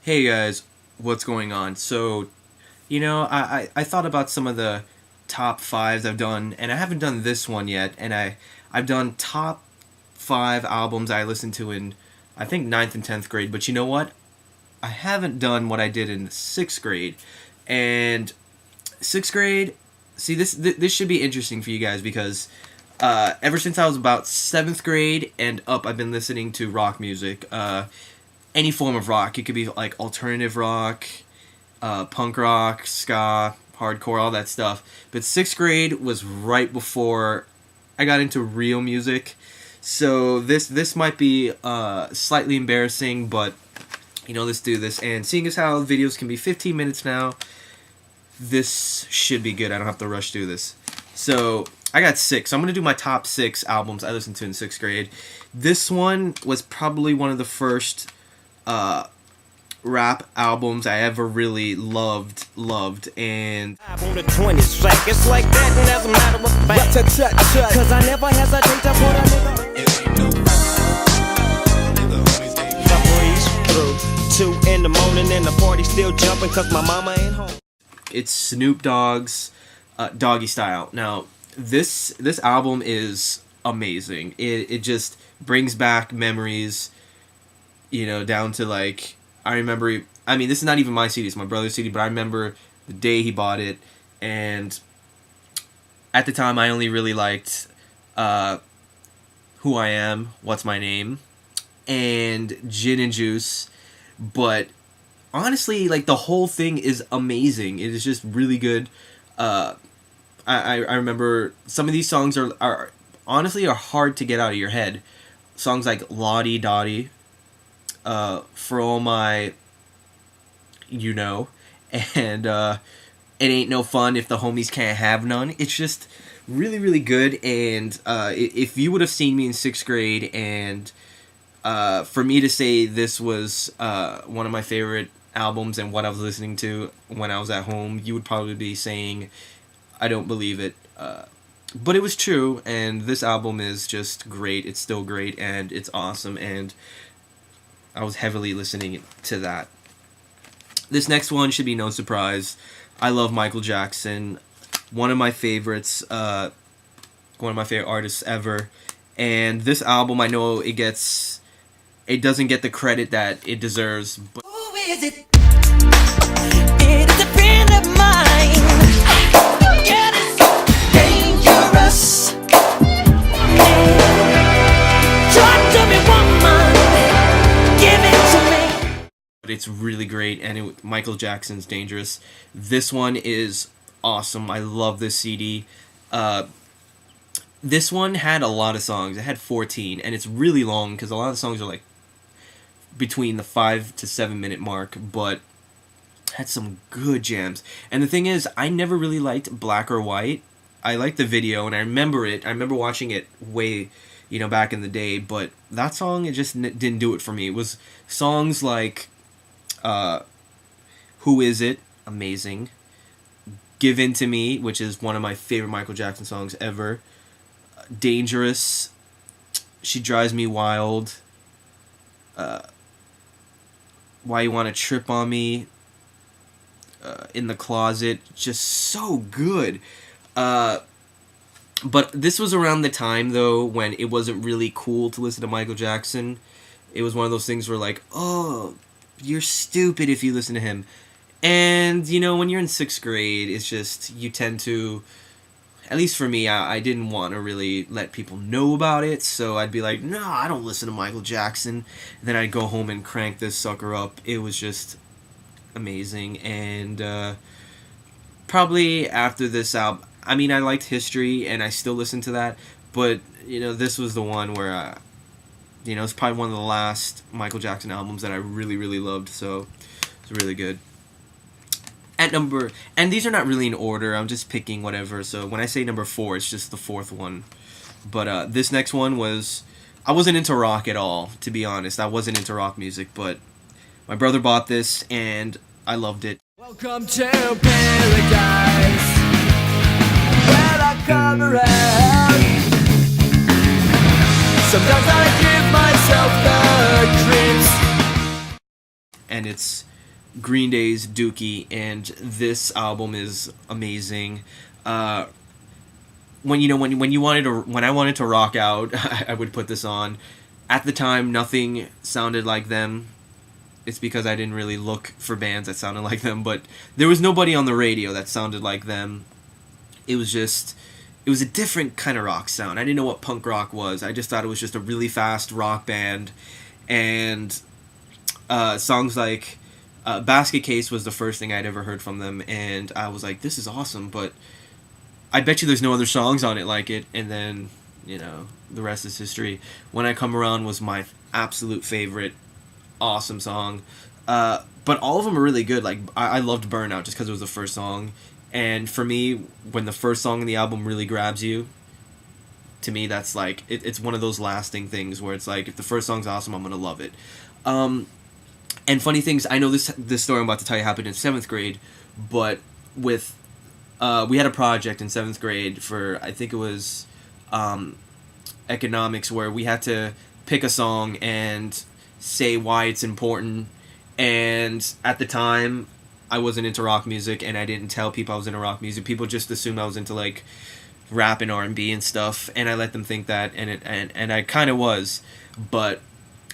Hey guys, what's going on? So, I thought about some of the top fives I've done, and I haven't done this one yet, and I've done top five albums I listened to in, I think, ninth and 10th grade, but you know what? I haven't done what I did in 6th grade, and 6th grade, see, this should be interesting for you guys, because ever since I was about 7th grade and up, I've been listening to rock music, any form of rock. It could be like alternative rock, punk rock, ska, hardcore, all that stuff. But 6th grade was right before I got into real music. So this might be slightly embarrassing, but let's do this. And seeing as how videos can be 15 minutes now, this should be good. I don't have to rush through this. So I got 6. So I'm going to do my top 6 albums I listened to in 6th grade. This one was probably one of the first rap albums I ever really loved, and on the 20s track, it's like that, and as a matter of fact, cause I never hesitate to put a nigga through 2 in the morning and the party still jumping cause my mama ain't home. It's Snoop Dogg's Doggy Style. Now, this album is amazing. It just brings back memories, down to like, I remember, I mean, this is not even my CD, it's my brother's CD, but I remember the day he bought it, and at the time I only really liked Who I Am, What's My Name, and Gin and Juice, but honestly, like, the whole thing is amazing. It is just really good. I remember some of these songs are honestly hard to get out of your head. Songs like Lottie Dottie, For All My, and It Ain't No Fun If the Homies Can't Have None. It's just really, really good, and if you would have seen me in 6th grade, and for me to say this was one of my favorite albums and what I was listening to when I was at home, you would probably be saying, I don't believe it. But it was true, and this album is just great. It's still great, and it's awesome, and I was heavily listening to that. This next one should be no surprise. I love Michael Jackson, one of my favorites, one of my favorite artists ever. And this album, I know it doesn't get the credit that it deserves. But Who is it? It is a friend of mine. Yeah, it's so dangerous. Talk to me, woman. Give it to me. it's really great, and Michael Jackson's Dangerous. This one is awesome. I love this CD. This one had a lot of songs. It had 14, and it's really long because a lot of the songs are like between the 5 to 7 minute mark, but had some good jams. And the thing is, I never really liked Black or White. I liked the video, and I remember it. I remember watching it way, back in the day, but that song, it just didn't do it for me. It was songs like Who Is It? Amazing. Give In To Me, which is one of my favorite Michael Jackson songs ever. Dangerous. She Drives Me Wild. Why You Wanna Trip On Me. In the Closet. Just so good. But this was around the time, though, when it wasn't really cool to listen to Michael Jackson. It was one of those things where, like, oh, you're stupid if you listen to him. And, when you're in 6th grade, it's just, you tend to, at least for me, I didn't want to really let people know about it, so I'd be like, no, I don't listen to Michael Jackson. Then I'd go home and crank this sucker up. It was just amazing, and probably after this album, I mean, I liked History, and I still listen to that, but, this was the one where, it's probably one of the last Michael Jackson albums that I really, really loved, so it's really good. And these are not really in order, I'm just picking whatever, so when I say number 4, it's just the 4th one. But this next one I wasn't into rock at all, to be honest. I wasn't into rock music, but my brother bought this, and I loved it. Welcome to paradise, where I come around. Sometimes I give myself the creeps. And it's Green Day's Dookie, and this album is amazing. When when I wanted to rock out, I would put this on. At the time, nothing sounded like them. It's because I didn't really look for bands that sounded like them, but there was nobody on the radio that sounded like them. It was a different kind of rock sound. I didn't know what punk rock was. I just thought it was just a really fast rock band, and songs like Basket Case was the first thing I'd ever heard from them, and I was like, this is awesome, but I bet you there's no other songs on it like it. And then, the rest is history. When I Come Around was my absolute favorite. Awesome song. But all of them are really good. Like, I loved Burnout just because it was the first song. And for me, when the first song in the album really grabs you, to me, that's like, it's one of those lasting things where it's like, if the first song's awesome, I'm going to love it. And funny things, I know this story I'm about to tell you happened in 7th grade, but with, we had a project in 7th grade for, I think it was economics, where we had to pick a song and say why it's important. And at the time, I wasn't into rock music, and I didn't tell people I was into rock music. People just assumed I was into like rap and R&B and stuff, and I let them think that, and I kind of was, but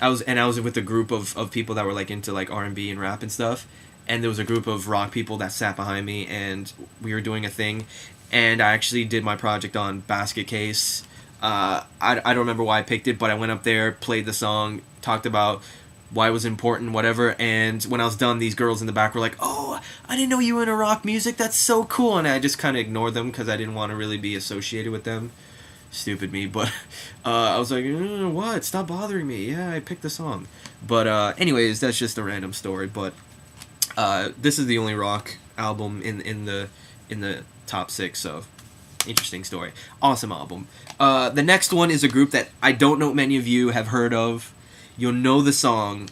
I was with a group of people that were like into like R&B and rap and stuff, and there was a group of rock people that sat behind me, and we were doing a thing, and I actually did my project on Basket Case. I don't remember why I picked it, but I went up there, played the song, talked about why it was important, whatever, and when I was done, these girls in the back were like, oh, I didn't know you were into rock music, that's so cool, and I just kind of ignored them because I didn't want to really be associated with them. Stupid me, but I was like, what? Stop bothering me. Yeah, I picked the song. But anyways, that's just a random story, but this is the only rock album in the top 6, so interesting story. Awesome album. The next one is a group that I don't know many of you have heard of. You'll know the song.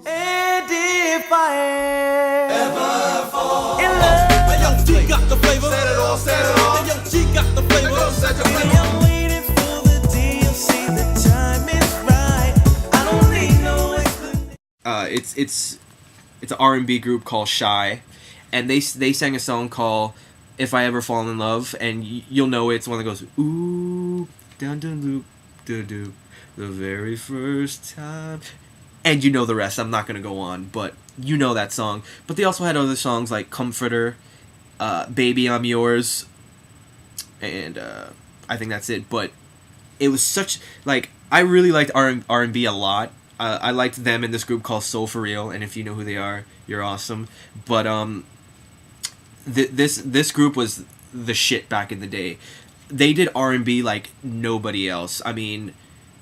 And if I ever fall in love, hey, yo, G got the flavor. Set it off, set it off. Hey, yo, G got the flavor. Set your flavor. I'm waiting for the DLC. The time is right. I don't need no explanation. It's an R&B group called Shy, and they sang a song called If I Ever Fall in Love, and you'll know it. It's one that goes ooh dun dun doop doo doo. The very first time. And you know the rest. I'm not going to go on, but you know that song. But they also had other songs like Comforter, Baby I'm Yours, and I think that's it. But it was such, like, I really liked R&B a lot. I liked them in this group called Soul For Real, and if you know who they are, you're awesome. But this group was the shit back in the day. They did R&B like nobody else. I mean,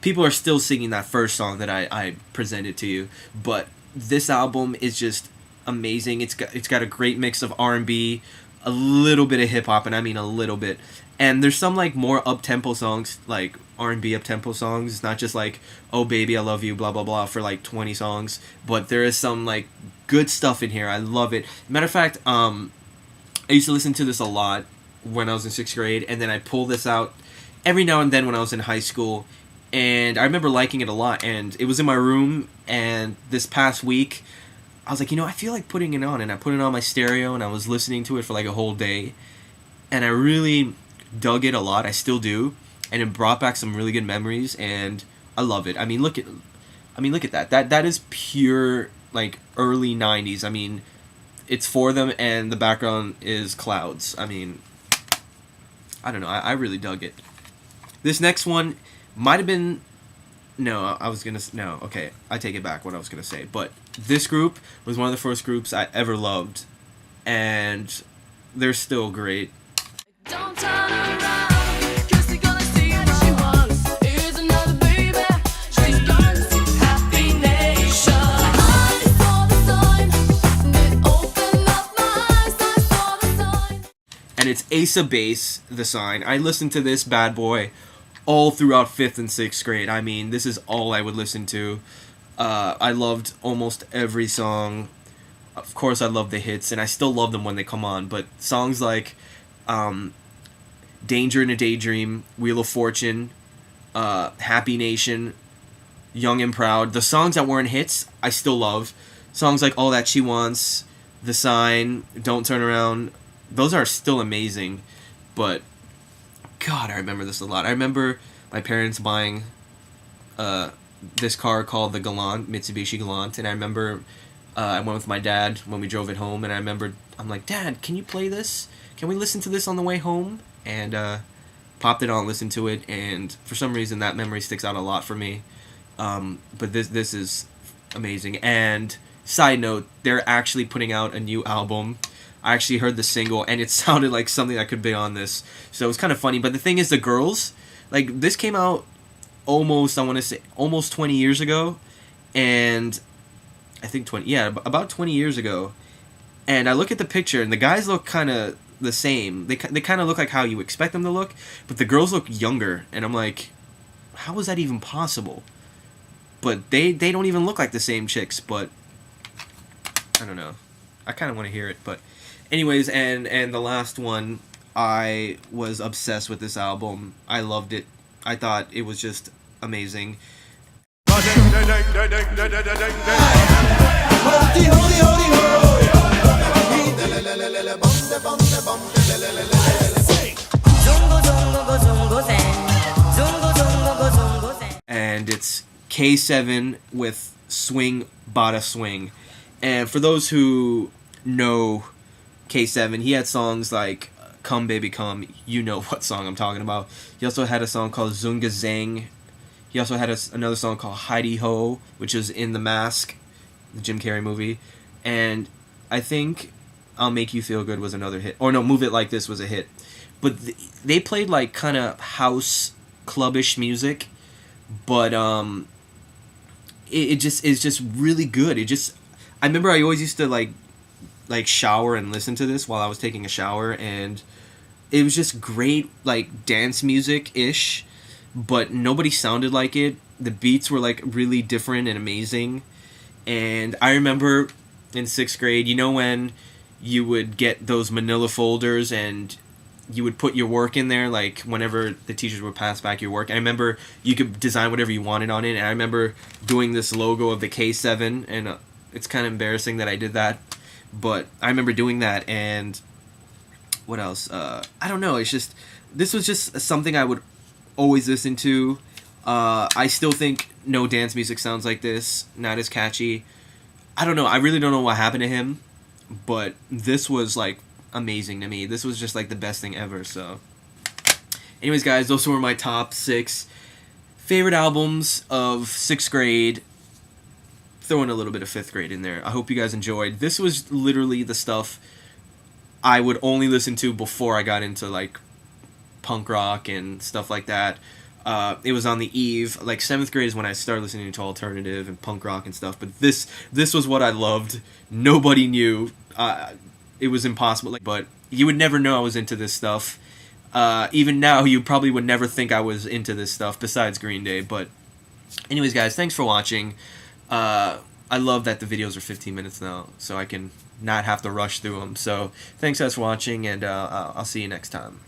people are still singing that first song that I presented to you, but this album is just amazing. It's got a great mix of R&B, a little bit of hip hop, and I mean a little bit. And there's some like more up-tempo songs, like R&B up-tempo songs. It's not just like, oh baby I love you, blah blah blah, for like 20 songs, but there is some like good stuff in here. I love it. Matter of fact, I used to listen to this a lot when I was in 6th grade, and then I pull this out every now and then when I was in high school. And I remember liking it a lot, and it was in my room, and this past week, I was like, I feel like putting it on, and I put it on my stereo, and I was listening to it for like a whole day, and I really dug it a lot. I still do, and it brought back some really good memories, and I love it. I mean, look at that. That is pure, like, early 90s. I mean, it's for them, and the background is clouds. I mean, I don't know. I really dug it. This next one might have been... No, okay, I take it back what I was going to say. But this group was one of the first groups I ever loved, and they're still great. Don't turn around, 'cause they're gonna see what she wants. Here's another baby, she's gonna see Happy Nation. I saw the sign, and it opened up my eyes. I saw the sign. And it's Ace of Base, the sign. I listened to this bad boy all throughout 5th and 6th grade. I mean, this is all I would listen to. I loved almost every song. Of course, I love the hits, and I still love them when they come on. But songs like Danger in a Daydream, Wheel of Fortune, Happy Nation, Young and Proud, the songs that weren't hits, I still love. songs like All That She Wants, The Sign, Don't Turn Around, those are still amazing. But God, I remember this a lot. I remember my parents buying this car called the Galant, Mitsubishi Galant, and I remember I went with my dad when we drove it home, and I remember I'm like, Dad, can you play this? Can we listen to this on the way home? And popped it on, listened to it, and for some reason that memory sticks out a lot for me. But this is amazing. And side note, they're actually putting out a new album. I actually heard the single, and it sounded like something that could be on this, so it was kind of funny. But the thing is, the girls, like, this came out almost 20 years ago, and I think about 20 years ago. And I look at the picture, and the guys look kind of the same. They kind of look like how you expect them to look, but the girls look younger, and I'm like, how is that even possible? But they don't even look like the same chicks. But I don't know. I kind of want to hear it. But anyways, and the last one, I was obsessed with this album. I loved it. I thought it was just amazing. And it's K7 with Swing Bada Swing. And for those who know K7, he had songs like Come Baby Come. You know what song I'm talking about. He also had a song called Zunga Zang. He also had another song called Heidi Ho, which is in The Mask, the Jim Carrey movie. And I think I'll Make You Feel Good was another hit. Or no, Move It Like This was a hit. But they played like kind of house clubbish music, but it just is just really good. I remember I always used to like shower and listen to this while I was taking a shower, and it was just great, like, dance music ish, but nobody sounded like it. The beats were like really different and amazing. And I remember in 6th grade, you know, when you would get those manila folders and you would put your work in there, like whenever the teachers would pass back your work. I remember you could design whatever you wanted on it, and I remember doing this logo of the K7, and it's kind of embarrassing that I did that, but I remember doing that. And what else? I don't know, it's just, this was just something I would always listen to. I still think no dance music sounds like this, not as catchy. I don't know, I really don't know what happened to him, but this was like amazing to me. This was just like the best thing ever. So anyways, guys, those were my top 6 favorite albums of 6th grade. Throw in a little bit of 5th grade in there. I hope you guys enjoyed. This was literally the stuff I would only listen to before I got into like punk rock and stuff like that. It was on the eve, like 7th grade is when I started listening to alternative and punk rock and stuff, but this was what I loved. Nobody knew. It was impossible, but you would never know I was into this stuff. Even now, you probably would never think I was into this stuff, besides Green Day. But anyways, guys, thanks for watching. I love that the videos are 15 minutes now, so I can not have to rush through them. So thanks guys for watching, and I'll see you next time.